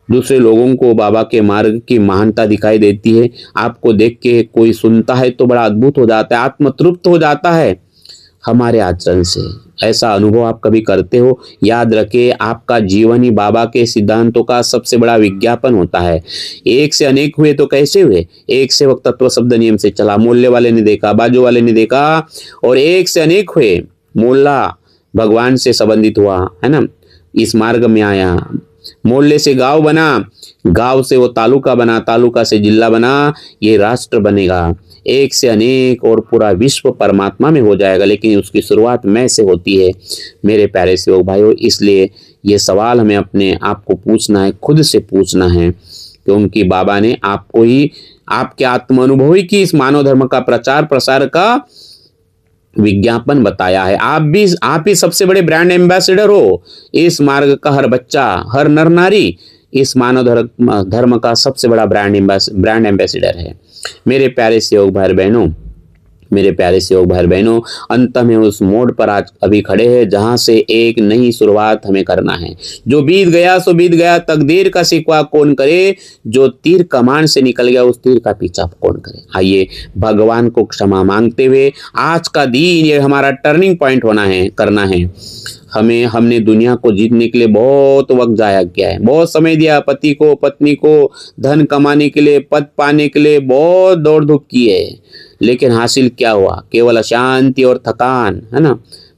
दूसरे लोगों को बाबा के मार्ग की महानता दिखाई देती है? आपको देख के कोई सुनता है तो बड़ा अद्भुत हो जाता है, आत्मतृप्त हो जाता है हमारे आचरण से। ऐसा अनुभव आप कभी करते हो? याद रखें, आपका जीवन ही बाबा के सिद्धांतों का सबसे बड़ा विज्ञापन होता है। एक से अनेक हुए तो कैसे हुए? एक सेवक तत्व शब्द नियम से चला, मोहल्ले वाले ने देखा, बाजू वाले ने देखा, और एक से अनेक हुए। मोहल्ला भगवान से संबंधित हुआ है ना, इस मार्ग में आया। मोहल्ले से गांव बना, गांव से वो तालुका बना, तालुका से जिला बना, ये राष्ट्र बनेगा। एक से अनेक और पूरा विश्व परमात्मा में हो जाएगा, लेकिन उसकी शुरुआत मैं से होती है। मेरे प्यारे सेवक भाइयों, इसलिए ये सवाल हमें अपने आप को पूछना है, खुद से पूछना है, क्योंकि बाबा ने आपको ही, आपके आत्म अनुभवी की इस मानव धर्म का प्रचार प्रसार का विज्ञापन बताया है। आप ही सबसे बड़े ब्रांड एम्बेसडर हो। इस मार्ग का हर बच्चा, हर नर नारी इस मानव धर्म का सबसे बड़ा ब्रांड एम्बेसडर है। मेरे प्यारे सेवक भाई बहनों, मेरे प्यारे सेवक भाई बहनों, अंत में उस मोड़ पर आज अभी खड़े हैं जहां से एक नई शुरुआत हमें करना है। जो बीत गया सो बीत गया, तकदीर का शिकवा कौन करे, जो तीर कमान से निकल गया उस तीर का पीछा कौन करे। आइए भगवान को क्षमा मांगते हुए आज का दिन ये हमारा टर्निंग पॉइंट करना है। हमने दुनिया को जीतने के लिए बहुत वक्त जाया किया है, बहुत समय दिया, पति को, पत्नी को, धन कमाने के लिए, पद पाने के लिए बहुत दौड़ धूप की है, लेकिन हासिल क्या हुआ? केवल अशांति और थकान, है ना,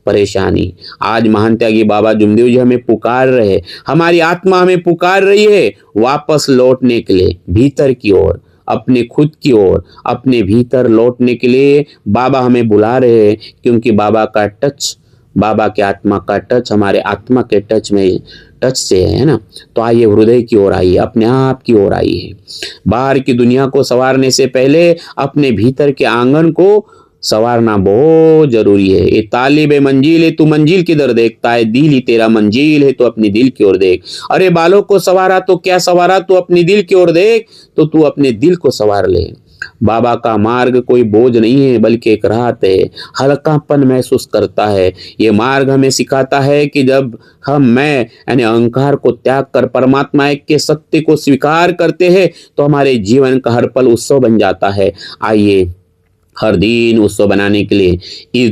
परेशानी। आज महान त्यागी बाबा जुमदेव जी हमें पुकार रहे, हमारी आत्मा हमें पुकार रही है वापस लौटने के लिए, भीतर की ओर, अपने खुद की ओर, अपने भीतर लौटने के लिए बाबा हमें बुला रहे हैं। क्योंकि बाबा का टच, बाबा के आत्मा का टच हमारे आत्मा के टच से है ना। तो आइए हृदय की ओर आइए, अपने आप की ओर आइए। बाहर की दुनिया को संवारने से पहले अपने भीतर के आंगन को संवारना बहुत जरूरी है। ये तालिब मंजिल है, तू मंजिल किधर देखता है? दिल ही तेरा मंजिल है, तो अपनी दिल की ओर देख। अरे बालों को संवारा तो क्या संवारा, तू अपनी दिल की ओर देख, तो तू अपने दिल को संवार ले। बाबा का मार्ग कोई बोझ नहीं है, बल्कि एक राहत है, हल्कापन महसूस करता है। ये मार्ग हमें सिखाता है कि जब मैं यानी अहंकार को त्याग कर परमात्मा एक के सत्य को स्वीकार करते हैं तो हमारे जीवन का हर पल उत्सव बन जाता है। आइए हर दिन उत्सव बनाने के लिए इस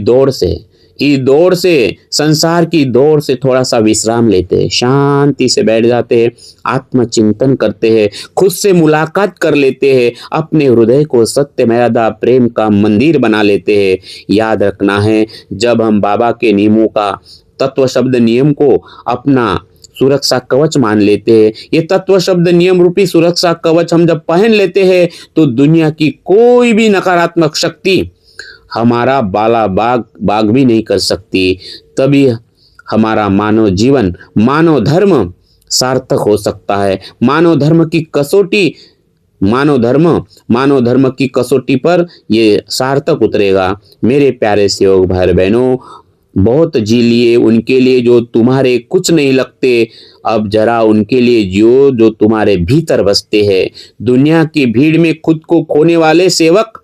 दौड़ से, संसार की दौड़ से थोड़ा सा विश्राम लेते हैं, शांति से बैठ जाते हैं, आत्मचिंतन करते हैं, खुद से मुलाकात कर लेते हैं, अपने हृदय को सत्य मर्यादा प्रेम का मंदिर बना लेते हैं। याद रखना है, जब हम बाबा के नियमों का, तत्व शब्द नियम को अपना सुरक्षा कवच मान लेते हैं, ये तत्व शब्द नियम रूपी सुरक्षा कवच हम जब पहन लेते हैं तो दुनिया की कोई भी नकारात्मक शक्ति हमारा बाग भी नहीं कर सकती। तभी हमारा मानव जीवन, मानव धर्म सार्थक हो सकता है। मानव धर्म की कसौटी पर ये सार्थक उतरेगा। मेरे प्यारे सेवक भाई बहनों, बहुत जी लिए उनके लिए जो तुम्हारे कुछ नहीं लगते। अब जरा उनके लिए जियो जो तुम्हारे भीतर बसते हैं। दुनिया की भीड़ में खुद को खोने वाले सेवक,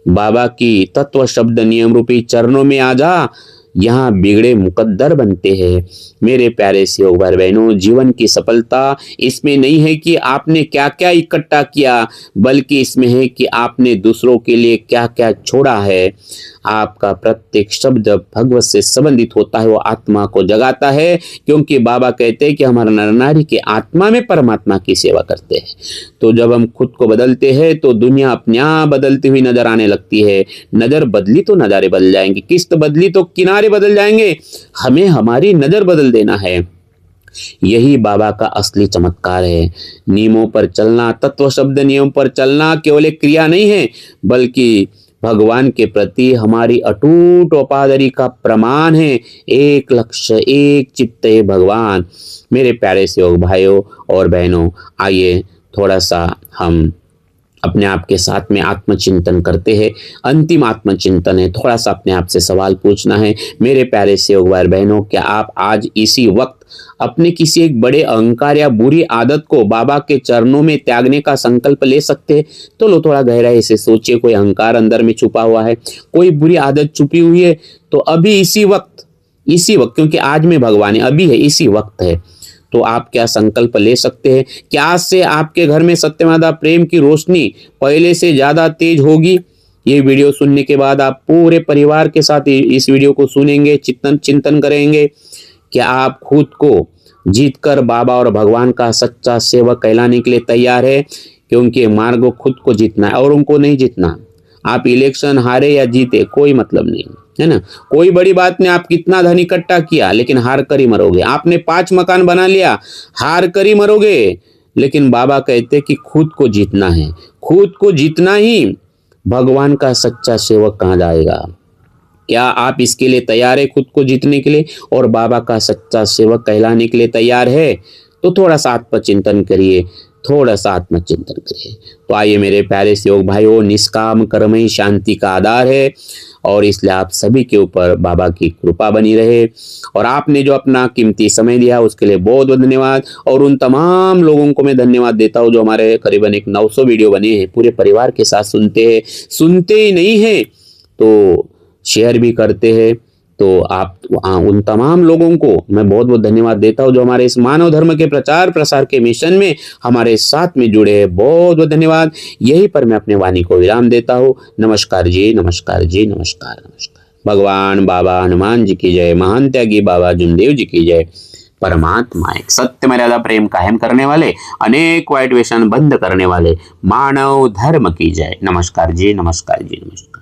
बाबा की तत्व शब्द नियम रूपी चरणों में आ जा। यहाँ बिगड़े मुकद्दर बनते हैं। मेरे प्यारे सेवक भाई बहनों, जीवन की सफलता इसमें नहीं है कि आपने क्या क्या इकट्ठा किया, बल्कि इसमें है कि आपने दूसरों के लिए क्या क्या छोड़ा है। आपका प्रत्येक शब्द जब भगवत से संबंधित होता है वो आत्मा को जगाता है, क्योंकि बाबा कहते हैं कि हमारा नर नारी की आत्मा में परमात्मा की सेवा करते हैं। तो जब हम खुद को बदलते हैं तो दुनिया अपने आप बदलती हुई नजर आने लगती है। नजर बदली तो नजारे बदल जाएंगे, किस्त बदली तो किनारे बदल जाएंगे। हमें हमारी नजर बदल देना है। यही बाबा का असली चमत्कार है। नियमों पर चलना, तत्व शब्द नियम पर चलना केवल एक क्रिया नहीं है, बल्कि भगवान के प्रति हमारी अटूट वफादारी का प्रमाण है। एक लक्ष्य, एक चित्त है भगवान। मेरे प्यारे सेवक भाइयों और बहनों, आइए थोड़ा सा हम अपने आप के साथ में आत्मचिंतन करते हैं। अंतिम आत्मचिंतन है, थोड़ा सा अपने आप से सवाल पूछना है। मेरे प्यारे सेवक भाई बहनों, क्या आप आज इसी वक्त अपने किसी एक बड़े अहंकार या बुरी आदत को बाबा के चरणों में त्यागने का संकल्प ले सकते हैं? तो लो थोड़ा गहराई से सोचिए। कोई अहंकार अंदर में छुपा हुआ है, कोई बुरी आदत छुपी हुई है, तो अभी इसी वक्त, क्योंकि आज में भगवान है, अभी है, इसी वक्त है, तो आप क्या संकल्प ले सकते हैं? क्या आज से आपके घर में सत्यमादा प्रेम की रोशनी पहले से ज्यादा तेज होगी? ये वीडियो सुनने के बाद आप पूरे परिवार के साथ इस वीडियो को सुनेंगे, चिंतन करेंगे। क्या आप खुद को जीतकर बाबा और भगवान का सच्चा सेवक कहलाने के लिए तैयार है? क्योंकि मार्ग खुद को जीतना है और उनको नहीं जीतना। आप इलेक्शन हारे या जीते कोई मतलब नहीं है ना। कोई बड़ी बात नहीं, आप कितना धन इकट्ठा किया लेकिन हार कर ही मरोगे। आपने 5 मकान बना लिया, हार कर ही मरोगे। लेकिन बाबा कहते कि खुद को जीतना है, खुद को जीतना ही भगवान का सच्चा सेवक कहा जाएगा। क्या आप इसके लिए तैयार है? खुद को जीतने के लिए और बाबा का सच्चा सेवक कहलाने के लिए तैयार है? तो थोड़ा सा आत्मचिंतन करिए, थोड़ा सा आत्मचिंतन करिए। तो आइए मेरे प्यारे सेवक भाइयों, निष्काम कर्म ही शांति का आधार है और इसलिए आप सभी के ऊपर बाबा की कृपा बनी रहे। और आपने जो अपना कीमती समय दिया उसके लिए बहुत बहुत धन्यवाद। और उन तमाम लोगों को मैं धन्यवाद देता हूँ जो हमारे करीबन एक 900 वीडियो बने हैं, पूरे परिवार के साथ सुनते हैं, सुनते ही नहीं है तो शेयर भी करते हैं। तो आप उन तमाम लोगों को मैं बहुत बहुत धन्यवाद देता हूं जो हमारे इस मानव धर्म के प्रचार प्रसार के मिशन में हमारे साथ में जुड़े हैं। बहुत बहुत धन्यवाद। यहीं पर मैं अपने वाणी को विराम देता हूं। नमस्कार जी, नमस्कार जी, नमस्कार, नमस्कार। भगवान बाबा हनुमान जी की जय, महान त्यागी बाबा जुमदेव जी की जय। परमात्मा एक सत्य मर्यादा प्रेम कायम करने वाले, अनेक वाइट व्यसन बंद करने वाले मानव धर्म की जय। नमस्कार जी, नमस्कार जी, नमस्कार।